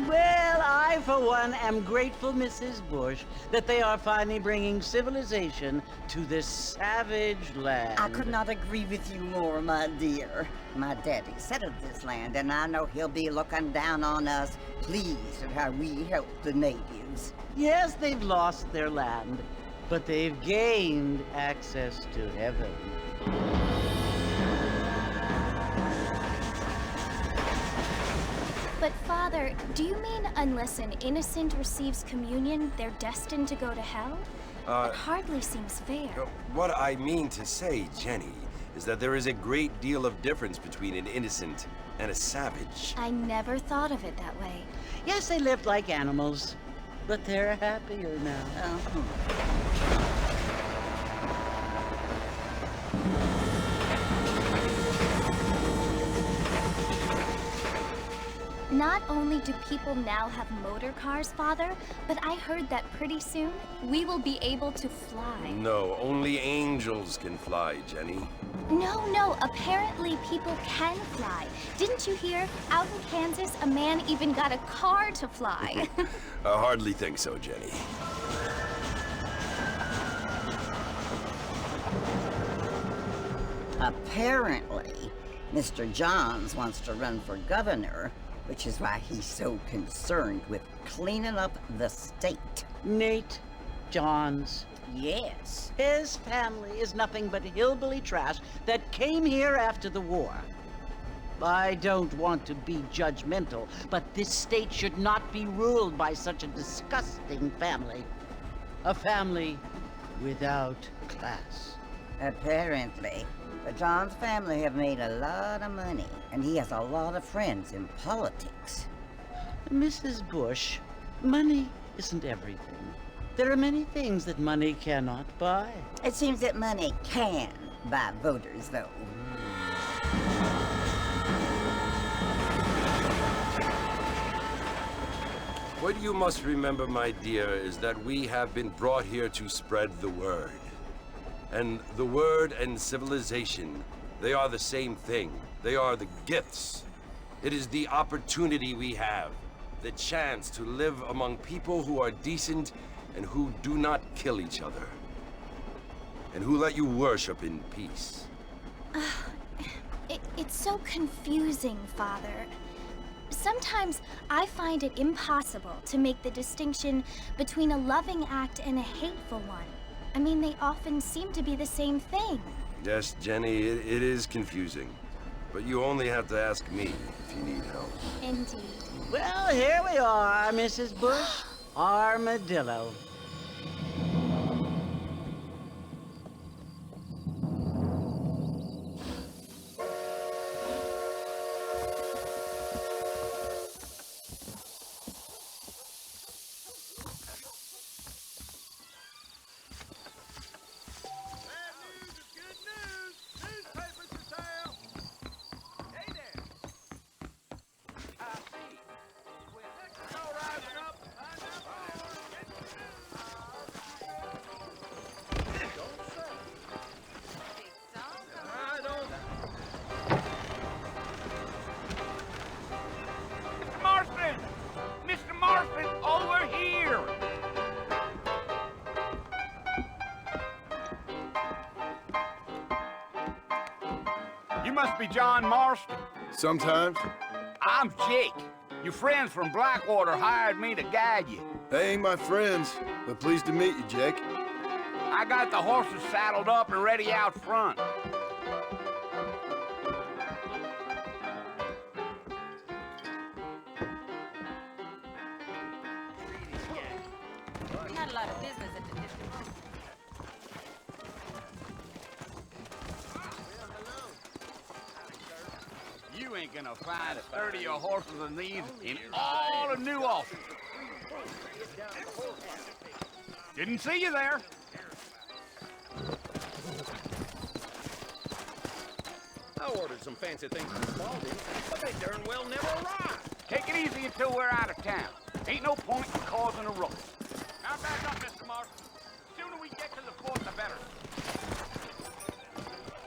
Well, I, for one, am grateful, Mrs. Bush, that they are finally bringing civilization to this savage land. I could not agree with you more, my dear. My daddy settled this land, and I know he'll be looking down on us, pleased at how we help the natives. Yes, they've lost their land, but they've gained access to heaven. But Father, do you mean unless an innocent receives communion, they're destined to go to hell? It hardly seems fair. What I mean to say, Jenny, is that there is a great deal of difference between an innocent and a savage. I never thought of it that way. Yes, they lived like animals, but they're happier now. Not only do people now have motor cars, Father, but I heard that pretty soon we will be able to fly. No, only angels can fly, Jenny. No, apparently people can fly. Didn't you hear? Out in Kansas, a man even got a car to fly. I hardly think so, Jenny. Apparently, Mr. Johns wants to run for governor, which is why he's so concerned with cleaning up the state. Nate Johns. Yes. His family is nothing but hillbilly trash that came here after the war. I don't want to be judgmental, but this state should not be ruled by such a disgusting family. A family without class. Apparently. The Johns family have made a lot of money, and he has a lot of friends in politics. Mrs. Bush, money isn't everything. There are many things that money cannot buy. It seems that money can buy voters, though. What you must remember, my dear, is that we have been brought here to spread the word. And the word and civilization, they are the same thing. They are the gifts. It is the opportunity we have, the chance to live among people who are decent and who do not kill each other, and who let you worship in peace. It's so confusing, Father. Sometimes I find it impossible to make the distinction between a loving act and a hateful one. I mean, they often seem to be the same thing. Yes, Jenny, it is confusing. But you only have to ask me if you need help. Indeed. Well, here we are, Mrs. Bush. Armadillo. You must be John Marston. Sometimes. I'm Jake. Your friends from Blackwater hired me to guide you. They ain't my friends, but pleased to meet you, Jake. I got the horses saddled up and ready out front. We had a lot of business at the district. You ain't gonna find sturdier horses than these in all of New Austin. Didn't see you there. I ordered some fancy things from Spalding, but they darn well never arrived. Take it easy until we're out of town. Ain't no point in causing a ruckus. Now back up, Mr. Marston. The sooner we get to the fort, the better.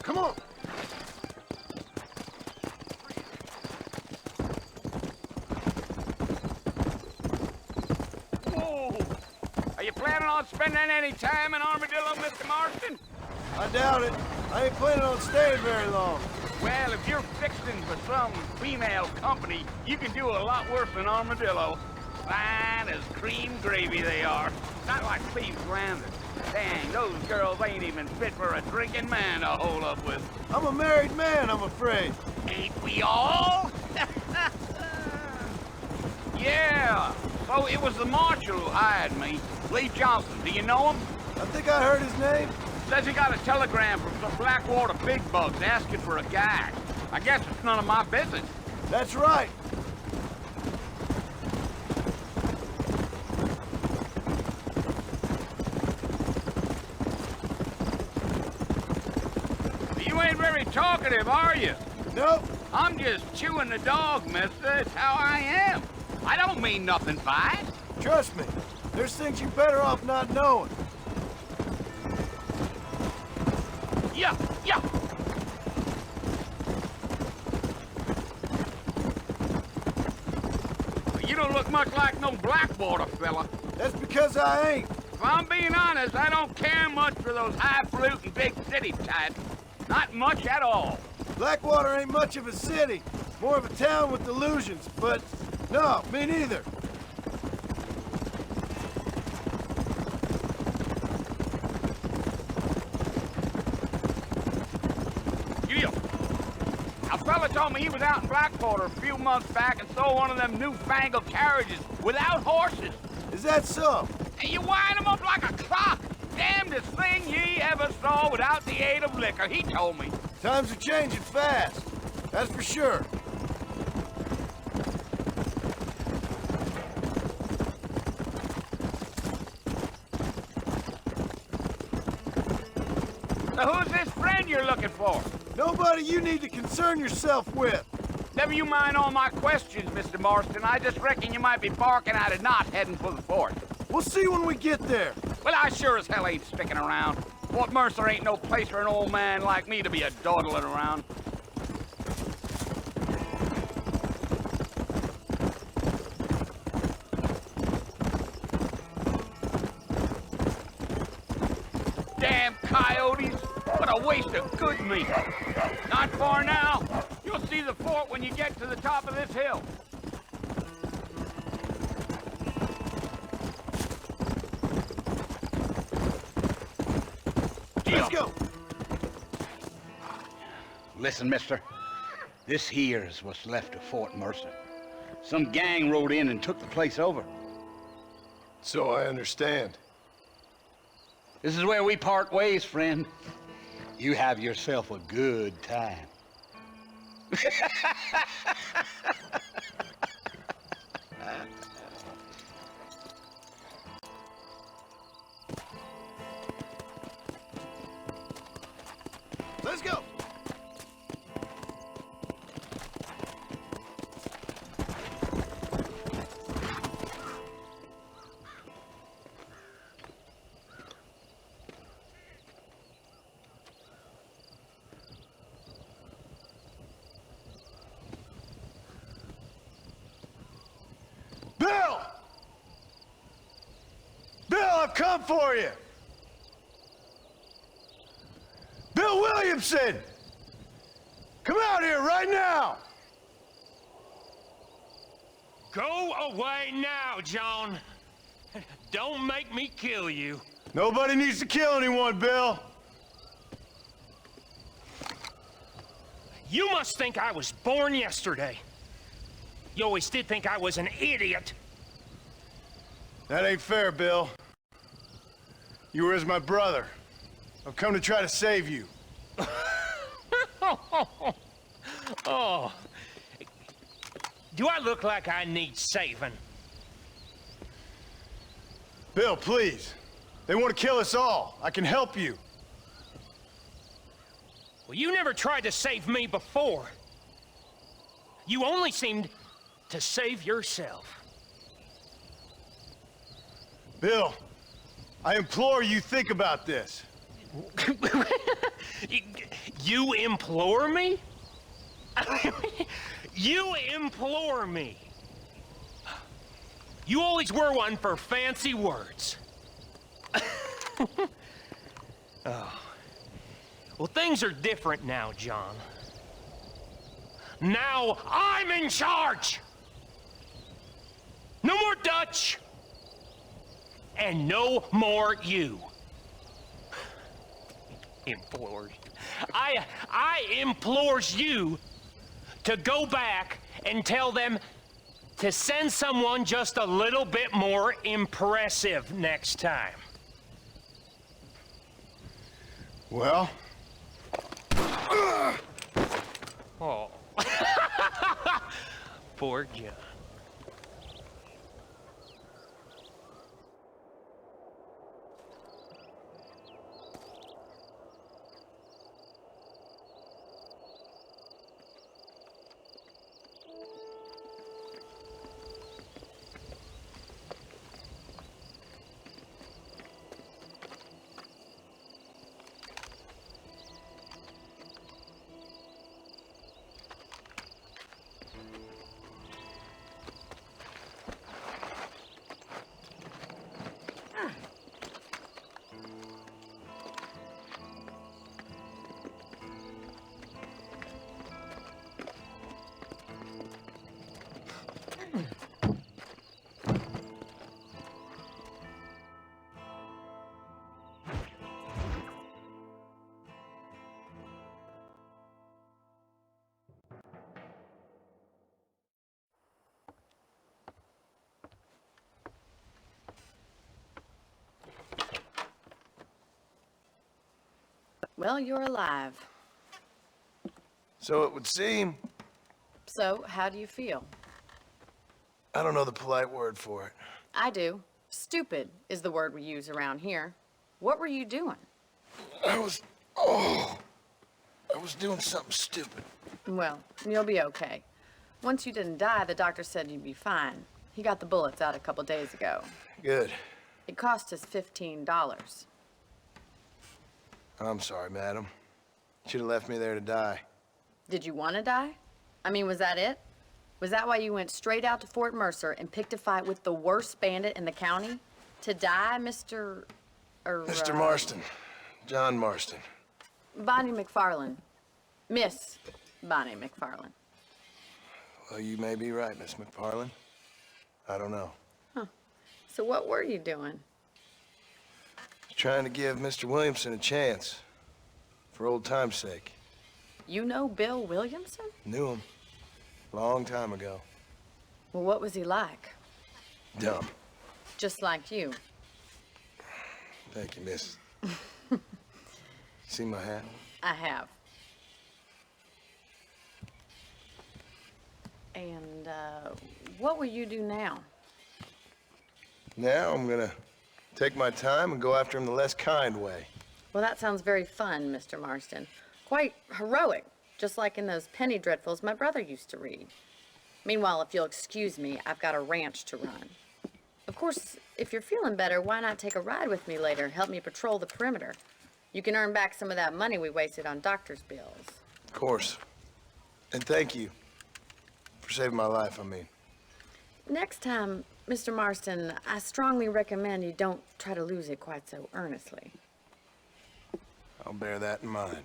Come on! planning on spending any time in Armadillo, Mr. Marston? I doubt it. I ain't planning on staying very long. Well, if you're fixing for some female company, you can do a lot worse than Armadillo. Fine as cream gravy they are. Not like Cleve's Landers. Dang, those girls ain't even fit for a drinking man to hole up with. I'm a married man, I'm afraid. Ain't we all? Yeah. So it was the marshal who hired me. Lee Johnson. Do you know him? I think I heard his name. Says he got a telegram from some Blackwater big bugs asking for a guy. I guess it's none of my business. That's right. You ain't very talkative, are you? Nope. I'm just chewing the dog, mister. It's how I am. I don't mean nothing by it. Trust me. There's things you're better off not knowing. Yeah. You don't look much like no Blackwater fella. That's because I ain't. If I'm being honest, I don't care much for those highfalutin big city types. Not much at all. Blackwater ain't much of a city. More of a town with illusions, but no, me neither. A fella told me he was out in Blackwater a few months back and saw one of them newfangled carriages without horses. Is that so? And you wind them up like a clock. Damnedest thing ye ever saw without the aid of liquor, he told me. Times are changing fast. That's for sure. So who's this friend you're looking for? Nobody you need to concern yourself with. Never you mind all my questions, Mr. Marston. I just reckon you might be barking out a knot heading for the fort. We'll see when we get there. Well, I sure as hell ain't sticking around. Fort Mercer ain't no place for an old man like me to be a dawdling around. Damn coyotes! What a waste of good meat. Not far now. You'll see the fort when you get to the top of this hill. Let's go. Listen, mister. This here's what's left of Fort Mercer. Some gang rode in and took the place over. So I understand. This is where we part ways, friend. You have yourself a good time. Let's go. Bill! Bill, I've come for you! Bill Williamson! Come out here right now! Go away now, John. Don't make me kill you. Nobody needs to kill anyone, Bill. You must think I was born yesterday. You always did think I was an idiot. That ain't fair, Bill. You were as my brother. I've come to try to save you. Oh. Do I look like I need saving? Bill, please. They want to kill us all. I can help you. Well, you never tried to save me before. You only seemed to save yourself. Bill, I implore you think about this. You implore me? You implore me. You always were one for fancy words. Oh. Well, things are different now, John. Now I'm in charge! No more Dutch! And no more you. Implores. I implores you to go back and tell them to send someone just a little bit more impressive next time. Well? Oh. Poor John. Well, you're alive. So it would seem. So, how do you feel? I don't know the polite word for it. I do. Stupid is the word we use around here. What were you doing? I was doing something stupid. Well, you'll be okay. Once you didn't die, the doctor said you'd be fine. He got the bullets out a couple days ago. Good. It cost us $15. I'm sorry, madam. Should have left me there to die. Did you want to die? I mean, was that it? Was that why you went straight out to Fort Mercer and picked a fight with the worst bandit in the county? To die, Mr. Mr. Marston. John Marston. Bonnie McFarland. Miss Bonnie McFarland. Well, you may be right, Miss McFarland. I don't know. So what were you doing? Trying to give Mr. Williamson a chance. For old time's sake. You know Bill Williamson? Knew him. Long time ago. Well, what was he like? Dumb. Just like you. Thank you, miss. See my hat? I have. And, what will you do now? Now I'm gonna take my time and go after him the less kind way. Well, that sounds very fun, Mr. Marston. Quite heroic, just like in those penny dreadfuls my brother used to read. Meanwhile, if you'll excuse me, I've got a ranch to run. Of course, if you're feeling better, why not take a ride with me later? Help me patrol the perimeter. You can earn back some of that money we wasted on doctor's bills. Of course. And thank you for saving my life, I mean. Next time, Mr. Marston, I strongly recommend you don't try to lose it quite so earnestly. I'll bear that in mind.